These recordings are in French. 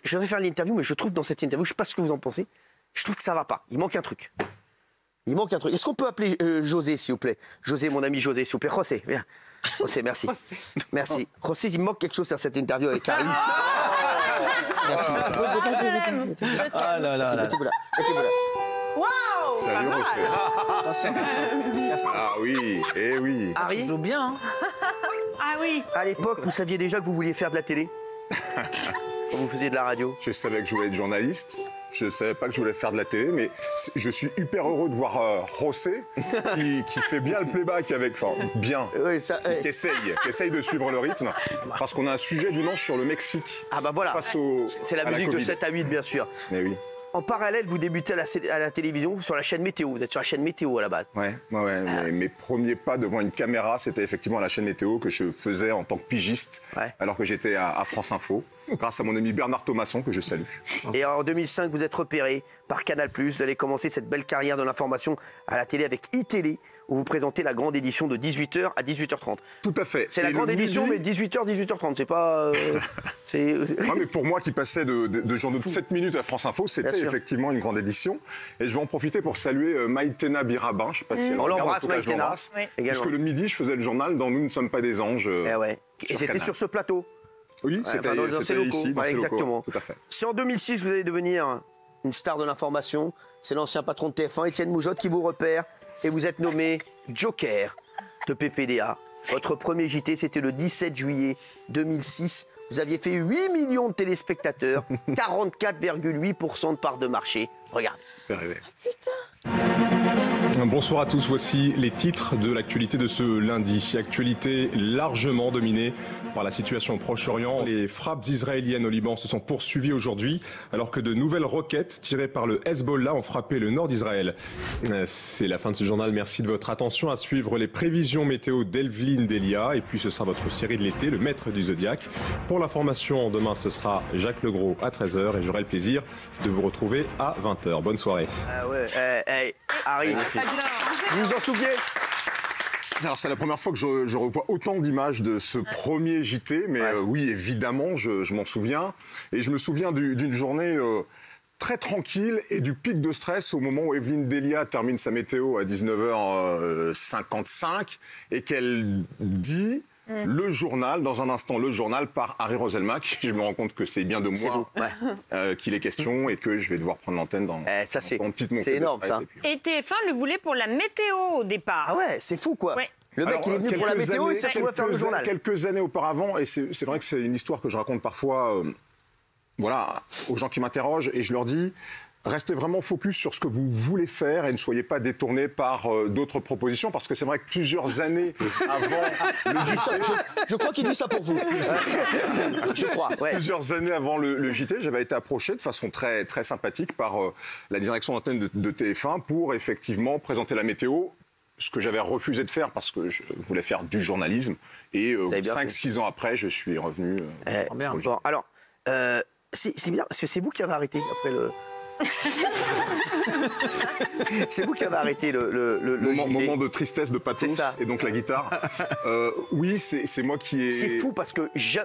je vais faire l'interview, mais je trouve dans cette interview, je ne sais pas ce que vous en pensez, je trouve que ça va pas. Il manque un truc. Il manque un truc. Est-ce qu'on peut appeler José, s'il vous plaît? José, mon ami José, s'il vous plaît. José, viens. José, merci. Merci. José, il me manque quelque chose dans cette interview avec Karim. Merci. Ah là là. Mettez-vous là. Mettez-vous là. Waouh! Salut, Rocher. Attention. Ah oui, eh oui. Harry, Tu joues bien. Hein. Ah oui. à l'époque, vous saviez déjà que vous vouliez faire de la télé? Quand vous faisiez de la radio? Je savais que je voulais être journaliste. Je ne savais pas que je voulais faire de la télé, mais je suis hyper heureux de voir José qui fait bien le playback avec, enfin bien, Oui, ça. qui essaye de suivre le rythme, parce qu'on a un sujet dimanche sur le Mexique. Ah bah voilà. Face au, C'est la à musique de Covid. 7 à 8, bien sûr. Mais oui. En parallèle, vous débutez à la télévision sur la chaîne Météo. Vous êtes sur la chaîne Météo à la base. Ouais. Mes premiers pas devant une caméra, c'était effectivement à la chaîne Météo que je faisais en tant que pigiste, Ouais. alors que j'étais à France Info, grâce à mon ami Bernard Thomasson, que je salue. Et en 2005, vous êtes repéré par Canal+. Vous allez commencer cette belle carrière de l'information à la télé avec iTélé, où vous présentez la grande édition de 18h à 18h30. Tout à fait. C'est la Et grande le édition, mais midi- 18h, 18h30. C'est pas. Ouais, mais pour moi qui passais de journaux de 7 minutes à France Info, c'était Bien sûr. effectivement une grande édition. Et je vais en profiter pour saluer Maïtena Birabin. Je ne sais pas si elle On regarde, l'embrasse, en tout cas, je Maïtena. l'embrasse. Oui. Également. Puisque le midi, je faisais le journal dans Nous ne sommes pas des anges. Eh ouais. Et sur c'était Canal. sur ce plateau. Oui, c'était enfin, dans ces locaux. ici, dans Ouais, ces locaux. exactement. Tout à fait. Si en 2006, vous allez devenir une star de l'information, c'est l'ancien patron de TF1, Étienne Moujotte, qui vous repère et vous êtes nommé Joker de PPDA. Votre premier JT, c'était le 17 juillet 2006. Vous aviez fait 8 millions de téléspectateurs, 44,8% de part de marché. Regarde. Fait rêver. Bonsoir à tous, voici les titres de l'actualité de ce lundi. Actualité largement dominée par la situation au Proche-Orient. Les frappes israéliennes au Liban se sont poursuivies aujourd'hui alors que de nouvelles roquettes tirées par le Hezbollah ont frappé le nord d'Israël. C'est la fin de ce journal, merci de votre attention. À suivre les prévisions météo d'Evelyne Delia et puis ce sera votre série de l'été, le maître du Zodiaque. Pour l'information, demain ce sera Jacques Legros à 13h et j'aurai le plaisir de vous retrouver à 20h. Bonne soirée. Ah ouais, Harry, vous vous en souvenez? Alors c'est la première fois que je revois autant d'images de ce premier JT, mais oui, évidemment, je m'en souviens. Et je me souviens d'une journée très tranquille et du pic de stress au moment où Evelyne Delia termine sa météo à 19h55 et qu'elle dit... Le journal, dans un instant, le journal par Harry Roselmack. Je me rends compte que c'est bien de C'est moi vous. Ouais. qu'il est question et que je vais devoir prendre l'antenne dans Ça, c'est dans une petite montée c'est de énorme, stress. ça. Et puis- Et TF1 le voulait pour la météo au départ. Ah ouais, c'est fou, quoi. Ouais. Le mec, Alors, il est venu pour la quelques météo et années- ça va faire le journal. Quelques années auparavant, et c'est vrai que c'est une histoire que je raconte parfois voilà, aux gens qui m'interrogent, et je leur dis, restez vraiment focus sur ce que vous voulez faire et ne soyez pas détournés par d'autres propositions, parce que c'est vrai que plusieurs années avant le JT, Je crois qu'il dit ça pour vous. Je crois, ouais. plusieurs années avant le JT, j'avais été approché de façon très, très sympathique par la direction d'antenne de TF1 pour effectivement présenter la météo, ce que j'avais refusé de faire parce que je voulais faire du journalisme. Et avez bien 5-6 ans après, je suis revenu. Bien. Bon, alors, c'est bien, parce que c'est vous qui avez arrêté après le... C'est vous qui avez arrêté le JT. Moment de tristesse, de C'est pathos, ça. et donc la guitare. Oui, c'est moi qui ai... C'est fou parce que je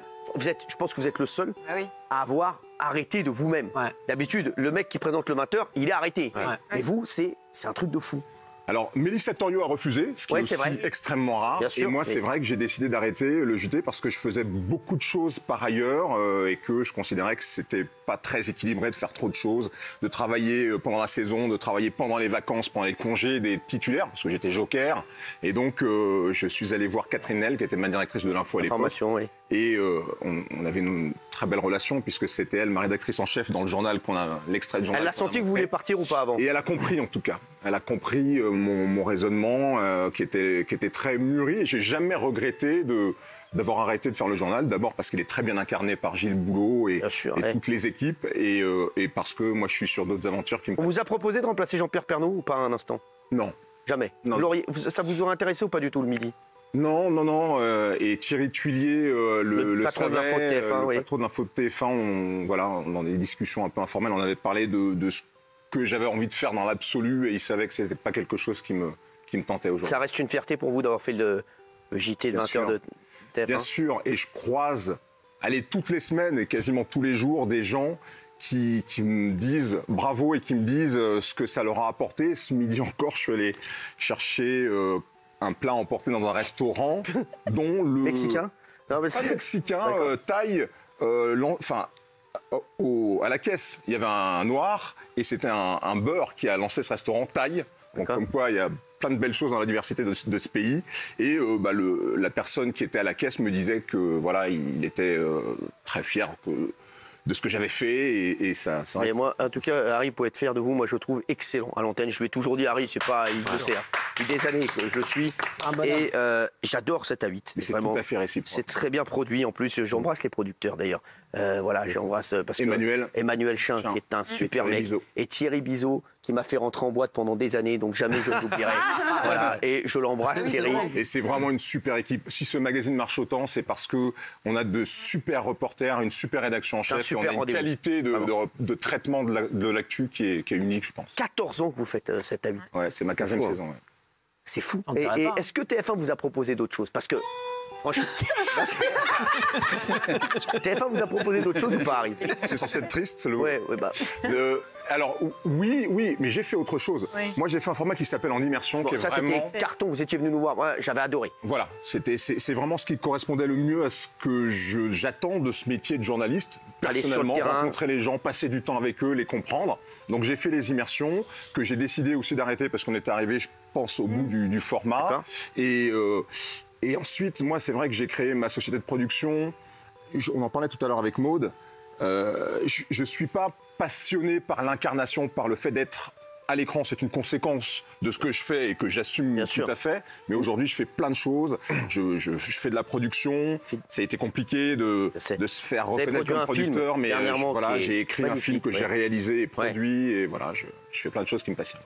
pense que vous êtes le seul Ah oui. à avoir arrêté de vous-même. Ouais. D'habitude, le mec qui présente le 20h, il est arrêté. Ouais. Mais vous, c'est un truc de fou. Alors, Mélissa Torio a refusé, ce qui Ouais, est c'est aussi vrai. extrêmement rare. Bien sûr, et moi, mais- c'est vrai que j'ai décidé d'arrêter le JT parce que je faisais beaucoup de choses par ailleurs et que je considérais que c'était pas très équilibré de faire trop de choses, de travailler pendant la saison, de travailler pendant les vacances, pendant les congés des titulaires, parce que j'étais joker. Et donc, je suis allé voir Catherine Nel, qui était ma directrice de l'info à l'époque. Formation, oui. Et on avait une très belle relation puisque c'était elle, ma rédactrice en chef dans le journal, qu'on a l'extrait du journal. Elle a qu'on a senti que vous montré. vouliez partir ou pas avant? Et elle a compris en tout cas. Elle a compris mon raisonnement qui était très mûri. Et j'ai jamais regretté d'avoir arrêté de faire le journal. D'abord parce qu'il est très bien incarné par Gilles Boulot et, Bien sûr, et ouais. toutes les équipes. Et parce que moi je suis sur d'autres aventures qui me... On vous a proposé de remplacer Jean-Pierre Pernaut ou pas un instant? Non. Jamais. Non. Ça vous aurait intéressé ou pas du tout le midi? Non. Et Thierry Tuilier, Le patron de l'info de savait, TF1, oui. le patron de l'info de TF1, dans des discussions un peu informelles, on avait parlé de ce que j'avais envie de faire dans l'absolu et il savait que c'était pas quelque chose qui me tentait aujourd'hui. Ça reste une fierté pour vous d'avoir fait le JT de Bien 20h sûr. de TF1? Bien sûr, et je croise allez, toutes les semaines et quasiment tous les jours, des gens qui me disent bravo et qui me disent ce que ça leur a apporté. Ce midi encore, je suis allé chercher un plat emporté dans un restaurant dont le... Mexicain? Non, mais Pas mexicain, thaï, à la caisse, il y avait un noir et c'était un beurre qui a lancé ce restaurant thaï. Donc, comme quoi, il y a plein de belles choses dans la diversité de ce pays. Et la personne qui était à la caisse me disait que voilà, il était très fier de ce que j'avais fait et ça. Mais moi, en tout cas, Harry peut être fier de vous. Moi, je le trouve excellent à l'antenne. Je lui ai toujours dit, Harry, c'est pas, il le sait. Depuis des années que je le suis. Et j'adore cet A8. C'est vraiment, tout à fait réciproque. C'est très bien produit. En plus, j'embrasse les producteurs d'ailleurs. Voilà, j'embrasse parce que Emmanuel Chin, qui est un super mec, et Thierry Bizot, qui m'a fait rentrer en boîte pendant des années, donc jamais je l'oublierai. Voilà, et je l'embrasse, Thierry. Et c'est vraiment une super équipe. Si ce magazine marche autant, c'est parce que on a de super reporters, une super rédaction en chef, et on a une qualité de traitement de l'actu qui est unique, je pense. 14 ans que vous faites cet A8. Ouais, c'est ma 15e saison. Ouais. C'est fou. Et est-ce que TF1 vous a proposé d'autres choses? Parce que, franchement, TF1 vous a proposé d'autres choses ou pas, Harry? C'est censé être triste, le... Ouais, Alors, oui, mais j'ai fait autre chose. Oui. Moi, j'ai fait un format qui s'appelle En Immersion, qui est vraiment... c'était carton, vous étiez venu nous voir, moi, j'avais adoré. Voilà, c'est vraiment ce qui correspondait le mieux à ce que j'attends de ce métier de journaliste. Personnellement, rencontrer les gens, passer du temps avec eux, les comprendre. Donc, j'ai fait les immersions, que j'ai décidé aussi d'arrêter parce qu'on était arrivé, je pense, au bout du format. Et ensuite, moi, c'est vrai que j'ai créé ma société de production. On en parlait tout à l'heure avec Maude. Je suis pas passionné par l'incarnation, par le fait d'être à l'écran. C'est une conséquence de ce que je fais et que j'assume tout à fait. Mais aujourd'hui, je fais plein de choses. Je fais de la production. Ça a été compliqué de se faire reconnaître comme producteur. Mais voilà, j'ai écrit un film que j'ai réalisé et produit. Et voilà, je fais plein de choses qui me passionnent.